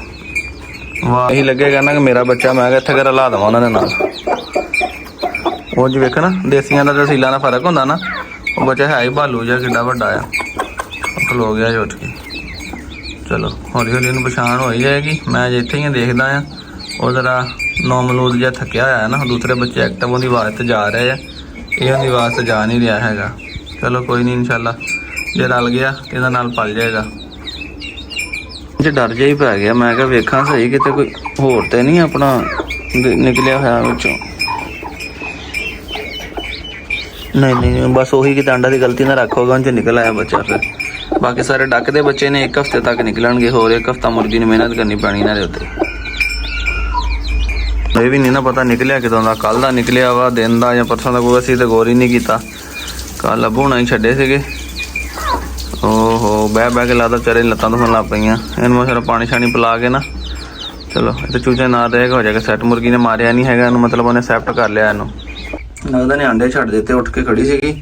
ਵਾਹ ਇਹੀ ਲੱਗੇਗਾ ਨਾ ਕਿ ਮੇਰਾ ਬੱਚਾ। ਮੈਂ ਕਿਹਾ ਇੱਥੇ ਕਰ ਲਾ ਦੇਵਾਂ ਉਹਨਾਂ ਦੇ ਨਾਲ। ਉਹ ਜੀ ਵੇਖ ਨਾ ਦੇਸੀਆਂ ਦਾ ਤੇ ਸੀਲਾਂ ਦਾ ਫਰਕ ਹੁੰਦਾ ਨਾ। ਉਹ ਬੱਚਾ ਹੈ ਹੀ ਭਾਲੂ ਜਿਹਾ, ਕਿੱਡਾ ਵੱਡਾ ਆ। ਖਲੋ ਗਿਆ ਜੀ ਉੱਠ ਕੇ। ਚਲੋ ਹੌਲੀ ਹੌਲੀ ਇਹਨੂੰ ਪਛਾਣ ਹੋ ਹੀ ਜਾਏਗੀ। ਮੈਂ ਜੇ ਇੱਥੇ ਹੀ ਦੇਖਦਾ ਆ। ਉਹ ਜ਼ਰਾ ਨੌਮਲੂਦ ਜਿਹਾ ਥੱਕਿਆ ਹੋਇਆ ਹੈ ਨਾ। ਦੂਸਰੇ ਬੱਚੇ ਐਕਟਿਵ ਉਹਦੀ ਆਵਾਜ਼ ਤੇ ਜਾ ਰਹੇ ਆ, ਇਹ ਉਹਦੀ ਆਵਾਜ਼ ਤੇ ਜਾ ਨਹੀਂ ਰਿਹਾ ਹੈਗਾ। ਚਲੋ ਕੋਈ ਨਹੀਂ, ਇਨਸ਼ਾਅੱਲਾ ਜੇ ਰਲ ਗਿਆ ਇਹਦਾ ਨਾਲ ਪਲ ਜਾਏਗਾ। ਜੇ ਡਰ ਜਿਹਾ ਹੀ ਪੈ ਗਿਆ। ਮੈਂ ਕਿਹਾ ਵੇਖਾਂ ਸਹੀ ਕਿਤੇ ਕੋਈ ਹੋਰ ਤੇ ਨਹੀਂ ਆਪਣਾ ਨਿਕਲਿਆ ਹੋਇਆ ਵਿੱਚੋਂ। ਨਹੀਂ ਨਹੀਂ ਬਸ ਉਹੀ ਕਿਤੇ ਅੰਡਾ ਦੀ ਗਲਤੀ ਨਾਲ ਰੱਖੋਗਾ, ਉਹ 'ਚ ਨਿਕਲ ਆਇਆ ਬੱਚਾ। ਫਿਰ ਬਾਕੀ ਸਾਰੇ ਡੱਕ ਦੇ ਬੱਚੇ ਨੇ 1 ਹਫ਼ਤੇ ਤੱਕ ਨਿਕਲਣਗੇ। ਹੋਰ 1 ਹਫ਼ਤਾ ਮੁਰਗੀ ਨੂੰ ਮਿਹਨਤ ਕਰਨੀ ਪੈਣੀ ਇਹਨਾਂ ਦੇ ਉੱਤੇ। ਇਹ ਵੀ ਨਹੀਂ ਨਾ ਪਤਾ ਨਿਕਲਿਆ ਕਿਦੋਂ ਦਾ, ਕੱਲ੍ਹ ਦਾ ਨਿਕਲਿਆ ਵਾ, ਦਿਨ ਦਾ ਜਾਂ ਪਰਸੋਂ ਦਾ, ਕੋਈ ਅਸੀਂ ਤਾਂ ਗੌਰ ਹੀ ਨਹੀਂ ਕੀਤਾ। ਕੱਲ੍ਹ ਲੱਭੂਣਾ ਹੀ ਛੱਡੇ ਸੀਗੇ। ਓਹੋ ਬਹਿ ਬਹਿ ਕੇ ਲੱਗਦਾ ਵਿਚਾਰੇ ਲੱਤਾਂ ਦੁਖਣ ਲੱਗ ਪਈਆਂ। ਇਹਨੂੰ ਮੈਂ ਫਿਰ ਪਾਣੀ ਸ਼ਾਣੀ ਪਿਲਾ ਕੇ ਨਾ, ਚਲੋ ਇੱਥੇ ਚੂਚੇ ਨਾਲ ਰਹੇਗਾ, ਹੋ ਜਾਏਗਾ ਸੈੱਟ। ਮੁਰਗੀ ਨੇ ਮਾਰਿਆ ਨਹੀਂ ਹੈਗਾ ਇਹਨੂੰ, ਮਤਲਬ ਉਹਨੇ ਐਕਸੈਪਟ ਕਰ ਲਿਆ ਇਹਨੂੰ। ਲੱਗਦਾ ਨੇ ਆਂਡੇ ਛੱਡ ਦਿੱਤੇ। ਉੱਠ ਕੇ ਖੜੀ ਸੀਗੀ।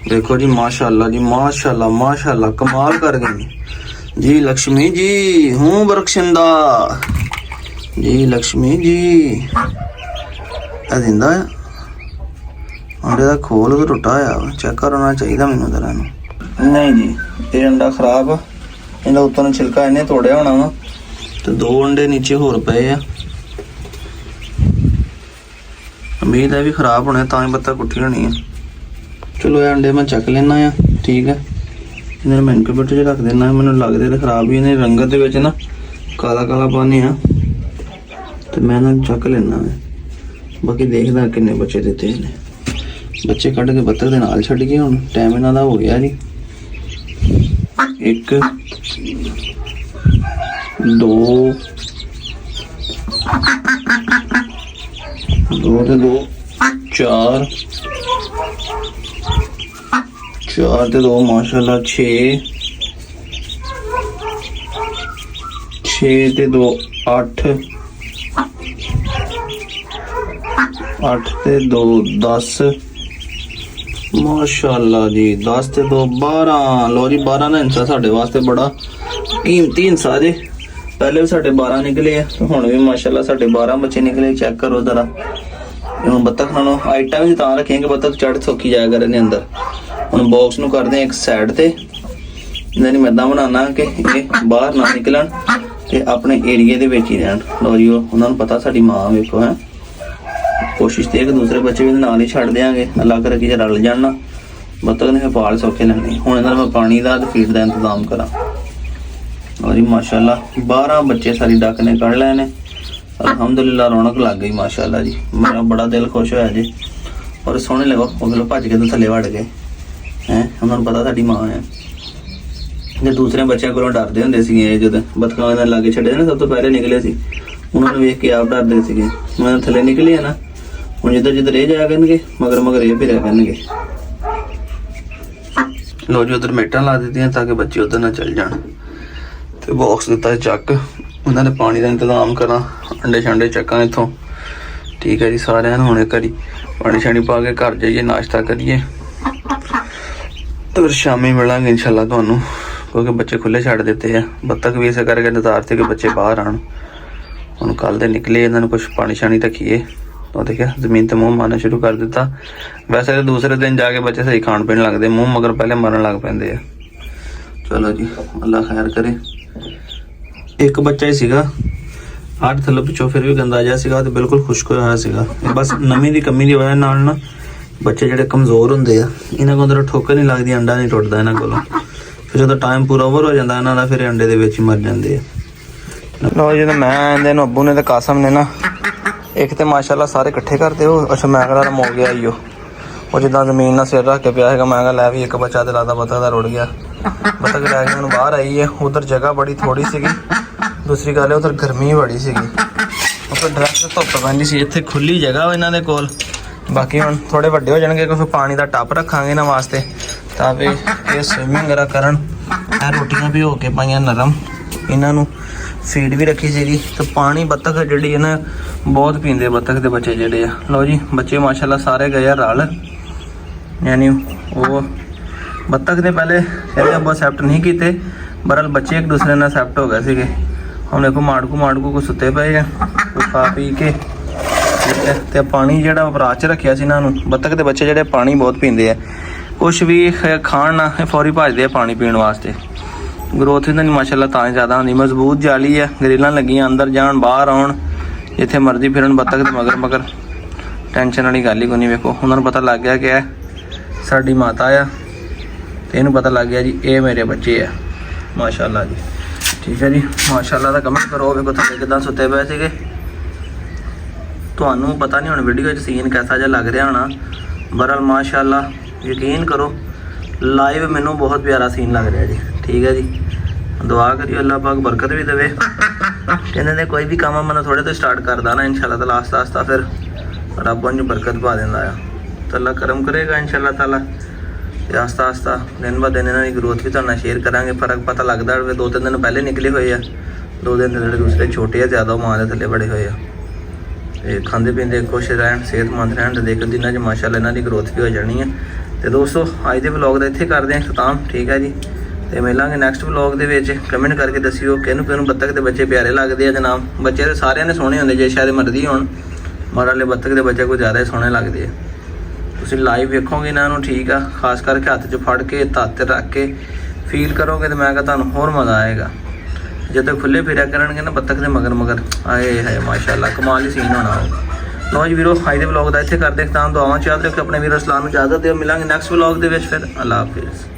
ਦੇਖੋ ਜੀ ਮਾਸ਼ਾਅੱਲਾ ਜੀ ਮਾਸ਼ਾਅੱਲਾ ਮਾਸ਼ਾਅੱਲਾ, ਕਮਾਲ ਕਰ ਗਈ ਜੀ ਲక్ష్ਮੀ ਜੀ। ਹੂੰ ਬਰਖਸ਼ਿੰਦਾ ਜੀ ਲక్ష్ਮੀ ਜੀ। ਇਹ ਦਿੰਦਾ ਆ ਅੰਡੇ ਦਾ ਖੋਲ ਵੀ ਟੁੱਟਾ ਹੋਇਆ, ਚੈੱਕ ਕਰਨਾ ਚਾਹੀਦਾ ਮੈਨੂੰ ਜ਼ਰਾ ਨੂੰ। ਨਹੀਂ ਜੀ ਇਹ ਅੰਡਾ ਖਰਾਬ ਆ। ਇਹਦਾ ਉੱਤੋਂ ਨੂੰ ਛਿਲਕਾ ਇਹਨੇ ਤੋੜਿਆ ਹੋਣਾ ਵਾ, ਤੇ 2 ਅੰਡੇ ਨੀਚੇ ਹੋਰ ਪਏ ਆ। ਉਮੀਦ ਹੈ ਵੀ ਖਰਾਬ ਹੋਣੇ, ਤਾਂ ਹੀ ਬੱਤਾ ਕੁੱਟੀ ਹੋਣੀ ਆ। ਚਲੋ ਇਹ ਅੰਡੇ ਮੈਂ ਚੱਕ ਲੈਣਾ ਆ, ਠੀਕ ਹੈ। ਇਹਨਾਂ ਨੂੰ ਮੈਂ ਇਨਕੂਬੇਟਰ 'ਚ ਰੱਖ ਦੇਣਾ। ਮੈਨੂੰ ਲੱਗਦੇ ਤਾਂ ਖਰਾਬ ਹੀ ਨੇ, ਰੰਗਤ ਦੇ ਵਿੱਚ ਨਾ ਕਾਲਾ ਕਾਲਾ ਪਾਣੀ ਆ, ਤੇ ਮੈਂ ਇਹਨਾਂ ਨੂੰ ਚੱਕ ਲੈਣਾ ਹੈ। ਬਾਕੀ ਦੇਖਦਾ ਕਿੰਨੇ ਬੱਚੇ ਦਿੱਤੇ ਨੇ। ਬੱਚੇ ਕੱਢ ਕੇ ਬੱਤਖ ਦੇ ਨਾਲ ਛੱਡ ਗਏ। ਹੁਣ ਟਾਈਮ ਇਹਨਾਂ ਦਾ ਹੋ ਗਿਆ ਜੀ। 1 2 ਤੇ 2 4 ਤੇ 2 ਮਾਸ਼ਾਅੱਲਾ 6 ਤੇ 2 8 ਤੇ 2 10 ਮਾਸ਼ਾਅੱਲਾ ਜੀ। 10 ਤੇ 2 12। ਲੋ ਜੀ 12 ਦਾ ਹਿੱਸਾ ਸਾਡੇ ਵਾਸਤੇ ਬੜਾ ਕੀਮਤੀ ਹਿੱਸਾ ਜੇ। ਪਹਿਲੇ ਵੀ ਸਾਡੇ 12 ਨਿਕਲੇ ਆ, ਤੇ ਹੁਣ ਵੀ ਮਾਸ਼ਾਅੱਲਾ ਸਾਡੇ 12 ਬੱਚੇ ਨਿਕਲੇ। ਚੈੱਕ ਕਰੋ ਜ਼ਰਾ। ਹੁਣ ਬੱਤਖ ਨਾਲੋਂ ਆਈਟਾਂ ਵੀ ਤਾਂ ਰੱਖेंगे ਬੱਤਖ ਚੜ੍ਹ ਥੋਕੀ ਜਾਇਆ ਕਰਨ ਦੇ ਅੰਦਰ। ਹੁਣ ਬਾਕਸ ਨੂੰ ਕਰਦੇ ਆ ਇੱਕ ਸਾਈਡ ਤੇ, ਇਹਨਾਂ ਦੀ ਮੈਂ ਇੱਦਾਂ ਬਣਾਉਣਾ ਕਿ ਇਹ ਬਾਹਰ ਨਾ ਨਿਕਲਣ ਤੇ ਆਪਣੇ ਏਰੀਏ ਦੇ ਵਿੱਚ ਹੀ ਰਹਿਣ। ਲਓ ਜੀ ਉਹਨਾਂ ਨੂੰ ਪਤਾ ਸਾਡੀ ਮਾਂ ਵੇਖੋ ਹੈ। ਕੋਸ਼ਿਸ਼ ਤੇ ਇੱਕ ਦੂਸਰੇ ਬੱਚੇ ਵੀ ਇਹਦੇ ਨਾਲ ਹੀ ਛੱਡ ਦਿਆਂਗੇ, ਅਲੱਗ ਰੱਖੀ ਜੇ ਰਲ ਜਾਣ ਨਾ ਬੱਤਖ ਨੇ ਪਾਲ ਸੌਖੇ ਲੈਣੇ। ਹੁਣ ਇਹਨਾਂ ਨੂੰ ਮੈਂ ਪਾਣੀ ਦਾ ਤੇ ਫੀਡ ਦਾ ਇੰਤਜ਼ਾਮ ਕਰਾਂ। ਲਓ ਜੀ ਮਾਸ਼ਾਅੱਲਾ 12 ਬੱਚੇ ਸਾਰੀ ਡੱਕ ਨੇ ਕੱਢ ਲਏ ਨੇ। ਅਲਹਮਦੁਲਿਲਾ ਰੌਣਕ ਲੱਗ ਗਈ ਮਾਸ਼ਾਅੱਲਾ ਜੀ। ਮੇਰਾ ਬੜਾ ਦਿਲ ਖੁਸ਼ ਹੋਇਆ ਜੀ। ਔਰ ਸੋਹਣੇ ਲੱਗੋ ਉਹ ਲੋਕ ਭੱਜ ਕੇ ਤਾਂ ਥੱਲੇ ਵੜ ਗਏ ਹੈ। ਉਹਨਾਂ ਨੂੰ ਪਤਾ ਸਾਡੀ ਮਾਂ ਹੈ। ਜੇ ਦੂਸਰੇ ਬੱਚਿਆਂ ਕੋਲੋਂ ਡਰਦੇ ਹੁੰਦੇ ਸੀਗੇ ਇਹ ਜਦੋਂ ਬੱਤਖਾਂ ਦੇ ਲਾਗੇ ਛੱਡੇ ਨਾ ਸਭ ਤੋਂ ਪਹਿਲੇ ਨਿਕਲੇ ਸੀ, ਉਹਨਾਂ ਨੂੰ ਵੇਖ ਕੇ ਆਪ ਡਰਦੇ ਸੀਗੇ। ਮੈਂ ਥੱਲੇ ਨਿਕਲੇ ਆ ਨਾ, ਹੁਣ ਜਿੱਧਰ ਇਹ ਜਾਇਆ ਕਰਨਗੇ ਮਗਰ ਮਗਰ ਇਹ ਫਿਰਿਆ ਕਰਨਗੇ। ਲੋ ਜੀ ਉਧਰ ਮੇਟਾਂ ਲਾ ਦਿੱਤੀਆਂ ਤਾਂ ਕਿ ਬੱਚੇ ਉਧਰ ਨਾ ਚੱਲ ਜਾਣ ਤੇ ਬਾਕਸ ਦਿੱਤਾ ਚੱਕ। ਉਹਨਾਂ ਨੇ ਪਾਣੀ ਦਾ ਇੰਤਜ਼ਾਮ ਕਰਾਂ, ਅੰਡੇ ਛਾਂਡੇ ਚੱਕਾਂ ਇੱਥੋਂ। ਠੀਕ ਹੈ ਜੀ ਸਾਰਿਆਂ ਨੂੰ ਹੁਣ ਇੱਕ ਵਾਰੀ ਪਾਣੀ ਛਾਣੀ ਪਾ ਕੇ ਘਰ ਜਾਈਏ, ਨਾਸ਼ਤਾ ਕਰੀਏ ਤੇ ਫਿਰ ਸ਼ਾਮੀ ਮਿਲਾਂਗੇ ਇਨਸ਼ਾਅੱਲਾ ਤੁਹਾਨੂੰ, ਕਿਉਂਕਿ ਬੱਚੇ ਖੁੱਲੇ ਛੱਡ ਦਿੱਤੇ ਆ। ਬੱਤਖ ਵੀ ਇਸੇ ਕਰਕੇ ਇੰਤਜ਼ਾਰ ਤੇ ਕਿ ਬੱਚੇ ਬਾਹਰ ਆਣ। ਹੁਣ ਕੱਲ ਦੇ ਨਿਕਲੇ, ਇਹਨਾਂ ਨੂੰ ਕੁਛ ਪਾਣੀ ਛਾਣੀ ਰੱਖੀਏ। ਉਹ ਦੇਖਿਆ ਜ਼ਮੀਨ ਤੇ ਮੂੰਹ ਮਾਰਨਾ ਸ਼ੁਰੂ ਕਰ ਦਿੱਤਾ। ਵੈਸੇ ਤਾਂ ਦੂਸਰੇ ਦਿਨ ਜਾ ਕੇ ਬੱਚੇ ਸਹੀ ਖਾਣ ਪੀਣ ਲੱਗਦੇ, ਮੂੰਹ ਮਗਰ ਪਹਿਲੇ ਮਰਨ ਲੱਗ ਪੈਂਦੇ ਆ। ਚਲੋ ਜੀ ਅੱਲਾ ਖੈਰ ਕਰੇ। ਇੱਕ ਬੱਚਾ ਹੀ ਸੀਗਾ ਆठ ਥੱਲੇ ਪਿੱਛੋਂ, ਫਿਰ ਵੀ ਗੰਦਾ ਜਿਹਾ ਸੀਗਾ ਤੇ ਬਿਲਕੁਲ ਖੁਸ਼ਕ ਹੋਇਆ ਸੀਗਾ। ਬਸ ਨਮੀ ਦੀ ਕਮੀ ਦੀ ਵਜ੍ਹਾ ਨਾਲ ਨਾ ਬੱਚੇ ਜਿਹੜੇ ਕਮਜ਼ੋਰ ਹੁੰਦੇ ਆ, ਇਹਨਾਂ ਕੋਲ ਅੰਦਰੋਂ ਠੋਕਰ ਨਹੀਂ ਲੱਗਦੀ, ਅੰਡਾ ਨਹੀਂ ਟੁੱਟਦਾ ਇਹਨਾਂ ਕੋਲੋਂ। ਫਿਰ ਜਦੋਂ ਟਾਈਮ ਪੂਰਾ ਓਵਰ ਹੋ ਜਾਂਦਾ ਇਹਨਾਂ ਦਾ, ਫਿਰ ਅੰਡੇ ਦੇ ਵਿੱਚ ਹੀ ਮਰ ਜਾਂਦੇ ਆ। ਲੋ ਜਦੋਂ ਮੈਂ ਇਹਦੇ ਨੂੰ ਅੱਬੂ ਨੇ ਤੇ ਕਾਸਮ ਨੇ ਨਾ ਇੱਕ ਤੇ ਮਾਸ਼ਾਅੱਲਾ ਸਾਰੇ ਇਕੱਠੇ ਕਰਦੇ ਹੋ। ਅੱਛਾ ਮੈਂ ਕਹਿੰਦਾ ਮੁੱਕ ਗਿਆ ਈਓ, ਉਹ ਜਿੱਦਾਂ ਜ਼ਮੀਨ ਨਾਲ ਸਿਰ ਰੱਖ ਕੇ ਪਿਆ ਹੈਗਾ। ਮੈਂ ਕਿਹਾ ਲੈ ਵੀ ਇੱਕ ਬੱਚਾ ਤੇ ਲੱਗਦਾ ਬੱਤਖ ਦਾ ਰੁੜ ਗਿਆ। ਬੱਤਖ ਲੈ ਕੇ ਮੈਨੂੰ ਬਾਹਰ ਆਈ ਹੈ। ਉਧਰ ਜਗ੍ਹਾ ਬੜੀ ਥੋੜੀ ਸੀਗੀ, ਦੂਸਰੀ ਗੱਲ ਹੈ ਉਧਰ ਗਰਮੀ ਬੜੀ ਸੀਗੀ। ਉੱਪਰ ਡਰੈਸ ਧੁੱਪ ਪੈਂਦੀ ਸੀ। ਇੱਥੇ ਖੁੱਲੀ ਜਗ੍ਹਾ ਇਹਨਾਂ ਦੇ ਕੋਲ। ਬਾਕੀ ਹੁਣ ਥੋੜੇ ਵੱਡੇ ਹੋ ਜਾਣਗੇ ਕਿਉਂਕਿ ਪਾਣੀ ਦਾ ਟੱਪ ਰੱਖਾਂਗੇ ਇਹਨਾਂ ਵਾਸਤੇ ਤਾਂ ਵੀ ਇਹ ਸਵਿਮਿੰਗ ਵਗੈਰਾ ਕਰਨ। ਇਹ ਰੋਟੀਆਂ ਵੀ ਹੋ ਕੇ ਪਾਈਆਂ ਨਰਮ, ਇਹਨਾਂ ਨੂੰ ਫੀਡ ਵੀ ਰੱਖੀ ਸੀਗੀ। ਤੇ ਪਾਣੀ ਬੱਤਖ ਜਿਹੜੀ ਹੈ ਨਾ ਬਹੁਤ ਪੀਂਦੇ ਬੱਤਖ ਦੇ ਬੱਚੇ ਜਿਹੜੇ ਆ। ਲਓ ਜੀ ਬੱਚੇ ਮਾਸ਼ਾਅੱਲਾ ਸਾਰੇ ਗਏ ਆ ਰਲ, ਯਾਨੀ ਉਹ ਬੱਤਖ ਦੇ ਪਹਿਲੇ ਇਹਦੇ ਅੱਬਾ ਅਸੈਪਟ ਨਹੀਂ ਕੀਤੇ, ਬਰਲ ਬੱਚੇ ਇੱਕ ਦੂਸਰੇ ਨਾਲ ਅਸੈਪਟ ਹੋ ਗਏ ਸੀਗੇ। ਹੁਣ ਦੇਖੋ ਮਾੜਕੂ ਕੋ ਸੁੱਤੇ ਪਏ ਆ ਖਾ ਪੀ ਕੇ। ਠੀਕ ਹੈ ਤੇ ਪਾਣੀ ਜਿਹੜਾ ਬਰਾਤ 'ਚ ਰੱਖਿਆ ਸੀ ਇਹਨਾਂ ਨੂੰ, ਬੱਤਖ ਦੇ ਬੱਚੇ ਜਿਹੜੇ ਪਾਣੀ ਬਹੁਤ ਪੀਂਦੇ ਆ। ਕੁਛ ਵੀ ਖਾਣ ਨਾ ਫੌਰੀ ਭੱਜਦੇ ਆ ਪਾਣੀ ਪੀਣ ਵਾਸਤੇ। ਗਰੋਥ ਇਹਨਾਂ ਦੀ ਮਾਸ਼ਾਅੱਲਾ ਤਾਂ ਜ਼ਿਆਦਾ ਹੁੰਦੀ। ਮਜ਼ਬੂਤ ਜਾਲੀ ਆ, ਗਰਿੱਲਾਂ ਲੱਗੀਆਂ, ਅੰਦਰ ਜਾਣ ਬਾਹਰ ਆਉਣ ਜਿੱਥੇ ਮਰਜ਼ੀ ਫਿਰਨ ਬੱਤਖ ਦੇ ਮਗਰ ਟੈਨਸ਼ਨ ਵਾਲੀ ਗੱਲ ਹੀ ਕੋਈ ਨਹੀਂ। ਵੇਖੋ ਉਹਨਾਂ ਨੂੰ ਪਤਾ ਲੱਗ ਗਿਆ ਕਿ ਇਹ ਸਾਡੀ ਮਾਤਾ ਆ ਤੇ ਇਹਨੂੰ ਪਤਾ ਲੱਗ ਗਿਆ ਜੀ ਇਹ ਮੇਰੇ ਬੱਚੇ ਆ ਮਾਸ਼ਾਅੱਲਾ ਜੀ। ਠੀਕ ਹੈ ਜੀ ਮਾਸ਼ਾਅੱਲਾ ਦਾ ਕਮੈਂਟ ਕਰੋ। ਵੇਖੋ ਥੱਲੇ ਕਿੱਦਾਂ ਸੁੱਤੇ ਪਏ ਸੀਗੇ। ਤੁਹਾਨੂੰ ਪਤਾ ਨਹੀਂ ਹੁਣ ਵੀਡੀਓ 'ਚ ਸੀਨ ਕੈਸਾ ਜਿਹਾ ਲੱਗ ਰਿਹਾ ਹੋਣਾ, ਬਰਲ ਮਾਸ਼ਾਅੱਲਾ ਯਕੀਨ ਕਰੋ ਲਾਈਵ ਮੈਨੂੰ ਬਹੁਤ ਪਿਆਰਾ ਸੀਨ ਲੱਗ ਰਿਹਾ ਜੀ। ਠੀਕ ਹੈ ਜੀ ਦੁਆ ਕਰਿਓ ਅੱਲਾਹ ਪਾਕ ਬਰਕਤ ਵੀ ਦੇਵੇ। ਕਹਿੰਦੇ ਨੇ ਕੋਈ ਵੀ ਕੰਮ ਮਨ ਥੋੜੇ ਤੋਂ ਸਟਾਰਟ ਕਰਦਾ ਨਾ ਇਨਸ਼ਾਅੱਲਾ ਤਾਲਾ ਆਸਤਾ ਆਸਤਾ ਫਿਰ ਰੱਬ ਨੂੰ ਬਰਕਤ ਪਾ ਦਿੰਦਾ ਆ। ਤਾਂ ਅੱਲਾਹ ਕਰਮ ਕਰੇਗਾ ਇਨਸ਼ਾਅੱਲਾ ਤਾਲਾ ਤੇ ਆਸਤਾ ਆਸਤਾ ਦਿਨ ਬ ਦਿਨ ਇਹਨਾਂ ਦੀ ਗਰੋਥ ਵੀ ਤੁਹਾਨੂੰ ਸ਼ੇਅਰ ਕਰਾਂਗੇ। ਫਰਕ ਪਤਾ ਲੱਗਦਾ 2-3 ਦਿਨ ਪਹਿਲੇ ਨਿਕਲੇ ਹੋਏ ਆ, 2 ਦਿਨ ਜਿਹੜੇ ਦੂਸਰੇ ਛੋਟੇ ਆ ਜ਼ਿਆਦਾ ਮਾਂ ਦੇ ਥੱਲੇ ਬੜੇ ਹੋਏ ਆ। ਤੇ ਖਾਂਦੇ ਪੀਂਦੇ ਖੁਸ਼ ਰਹਿਣ, ਸਿਹਤਮੰਦ ਰਹਿਣ ਤੇ ਦੇਖੋ ਦਿਨਾਂ 'ਚ ਮਾਸ਼ਾਅੱਲਾ ਇਹਨਾਂ ਦੀ ਗਰੋਥ ਵੀ ਹੋ ਜਾਣੀ ਹੈ। ਤੇ ਦੋਸਤੋ ਅੱਜ ਦੇ ਵਲੌਗ ਦਾ ਇੱਥੇ ਕਰਦੇ ਹਾਂ ਖਤਮ। ਠੀਕ ਹੈ ਜੀ ਤੇ ਮਿਲਾਂਗੇ ਨੈਕਸਟ ਵਲੌਗ ਦੇ ਵਿੱਚ। ਕਮੈਂਟ ਕਰਕੇ ਦੱਸਿਓ ਕਿਹਨੂੰ ਬੱਤਖ ਦੇ ਬੱਚੇ ਪਿਆਰੇ ਲੱਗਦੇ ਆ ਜਨਾਬ। ਬੱਚੇ ਤਾਂ ਸਾਰਿਆਂ ਦੇ ਸੋਹਣੇ ਹੁੰਦੇ ਜੇ ਸ਼ਾਇਦ ਮਰਦੀ ਹੋਣ, ਮਾੜਾ ਵਾਲੇ ਬੱਤਖ ਦੇ ਬੱਚੇ ਕੋਈ ਜ਼ਿਆਦਾ ਹੀ ਸੋਹਣੇ ਲੱਗਦੇ ਆ। ਤੁਸੀਂ ਲਾਈਵ ਵੇਖੋਗੇ ਇਹਨਾਂ ਨੂੰ ਠੀਕ ਆ, ਖਾਸ ਕਰਕੇ ਹੱਥ 'ਚ ਫੜ ਕੇ ਧੱਤ ਰੱਖ ਕੇ ਫੀਲ ਕਰੋਗੇ ਤੇ ਮੈਂ ਕਿਹਾ ਤੁਹਾਨੂੰ ਹੋਰ ਮਜ਼ਾ ਆਏਗਾ। ਜਦੋਂ ਖੁੱਲੇ ਫਿਰਿਆ ਕਰਨਗੇ ਨਾ ਬੱਤਖ ਦੇ ਮਗਰ ਆਏ ਹਾਏ ਮਾਸ਼ਾਅੱਲਾ ਕਮਾਲ ਹੀ ਸੀਨ ਹੋਣਾ ਉਹ। ਲੋ ਜੀ ਵੀਰੋ ਅੱਜ ਦੇ ਵਲੌਗ ਦਾ ਇੱਥੇ ਕਰਦੇ ਖਤਮ। ਦੁਆਵਾਂ ਚ ਯਾਦ ਰੱਖੋ ਆਪਣੇ ਵੀਰ ਅਸਲਾਮ ਨੂੰ ਇਜਾਜ਼ਤ ਦਿਓ। ਮਿਲਾਂਗੇ ਨੈਕਸਟ ਵਲੌਗ ਦੇ ਵਿੱਚ ਫਿਰ। ਅੱਲਾ ਹਾਫਿਜ਼।